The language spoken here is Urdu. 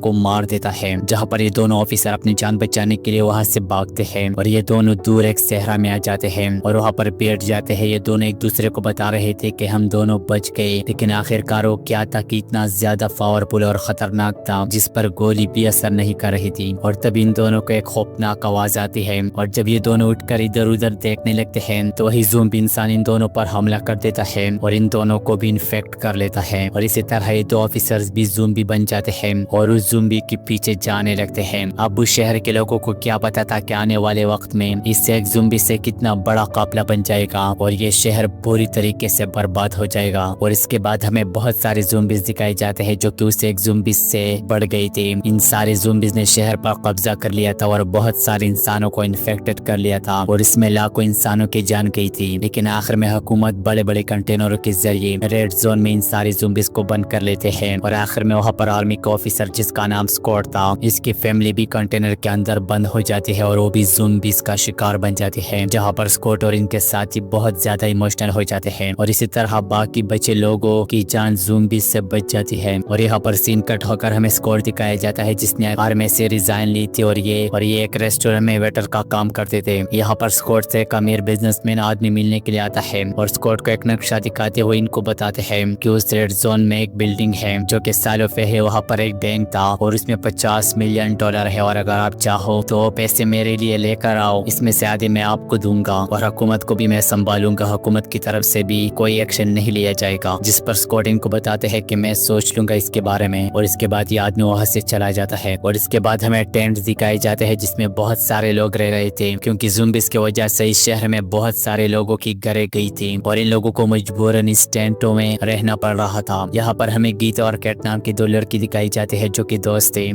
کو مار دیتا ہے، جہاں پر یہ دونوں آفیسر اپنی جان بچانے کے لیے وہاں سے بھاگتے ہیں اور یہ دونوں دور ایک صحرا میں آ جاتے ہیں اور وہاں پر بیٹھ جاتے ہیں۔ یہ دونوں ایک دوسرے کو بتا رہے تھے کہ ہم دونوں بچ گئے، لیکن آخر کار وہ کیا تھا کہ اتنا زیادہ پاورفل اور خطرناک تھا جس پر گولی بھی اثر نہیں کر رہی تھی۔ اور تب ان دونوں کو ایک خوفناک آواز آتی ہے اور جب یہ دونوں اٹھ کر ادھر ادھر دیکھنے لگتے ہیں تو وہی زومبی انسان ان دونوں پر حملہ کر دیتا ہے اور ان دونوں کو بھی انفیکٹ کر لیتا ہے، اور اسی طرح یہ دو آفیسرز بھی زومبی بن جاتے ہیں اور اس زومبی کے پیچھے جانے لگتے ہیں۔ اب اس شہر کے لوگوں کو کیا پتا تھا کہ آنے والے وقت میں اس سے ایک زومبی سے کتنا بڑا قافلہ بن جائے گا اور یہ شہر پوری طریقے سے برباد ہو جائے گا۔ اور اس کے بعد ہمیں بہت سارے زومبیز دکھائے جاتے ہیں جو کہ اس ایک زومبی سے بڑھ گئی تھی۔ ان سارے زومبیز نے شہر پر قبضہ کر لیا تھا اور بہت سارے انسانوں کو انفیکٹڈ کر لیا تھا اور اس میں لاکھوں انسانوں کی جان گئی تھی، لیکن آخر میں حکومت بڑے بڑے کنٹینروں کے ذریعے ریڈ زون میں ان ساری زومبیز کو بند کر لیتے ہیں اور آخر میں وہاں پر آرمی کا آفیسر جس کا نام اسکاٹ تھا، اس کی فیملی بھی کنٹینر کے اندر بند ہو جاتی ہے اور وہ بھی زومبیز کا شکار بن جاتی ہے، جہاں پر اسکاٹ اور ان کے ساتھی بہت زیادہ ایموشنل ہو جاتے ہیں اور اسی طرح باقی بچے لوگوں کی جان زومبیز سے بچ جاتی ہے۔ اور یہاں پر سین کٹ ہو کر ہمیں اسکاٹ دکھایا جاتا ہے جس نے آرمی سے ریزائن لی تھی اور یہ ایک ریسٹورینٹ میں ویٹر کا کام کرتے تھے۔ یہاں پر اسکاٹ سے ایک امیر بزنس مین آدمی ملنے کے لیے آتا ہے اور اسکاٹ کو ایک نقشہ دکھاتے ہوئے ان کو بتاتے ہیں کہ اس ریڈ زون میں ایک بلڈنگ ہے جو کہ سالوں سے ہے، وہاں پر ایک بینک تھا اور اس میں $50 ملین ہے اور اگر آپ چاہو تو وہ پیسے میرے لیے لے کر آؤ، اس میں سے آدھے میں آپ کو دوں گا اور حکومت کو بھی میں سنبھالوں گا، حکومت کی طرف سے بھی کوئی ایکشن نہیں لیا جائے گا۔ جس پر اسکاٹ ان کو بتاتے ہیں کہ میں سوچ لوں گا اس کے بارے میں، اور اس کے بعد یہ آدمی وہاں سے چلا جاتا ہے۔ اور اس کے بعد ہمیں ٹینٹ دکھائے جاتے ہیں جس میں بہت سارے لوگ رہ رہے تھے کیونکہ زومبیز کی وجہ سے اس شہر میں بہت سارے لوگوں کی گھریں گئی تھی اور ان لوگوں کو مجبوراً اس ٹینٹوں میں رہنا پڑ رہا تھا۔ یہاں پر ہمیں گیتا اور کیٹ نام کی دو لڑکی دکھائی جاتی ہے جو کہ دوست تھے۔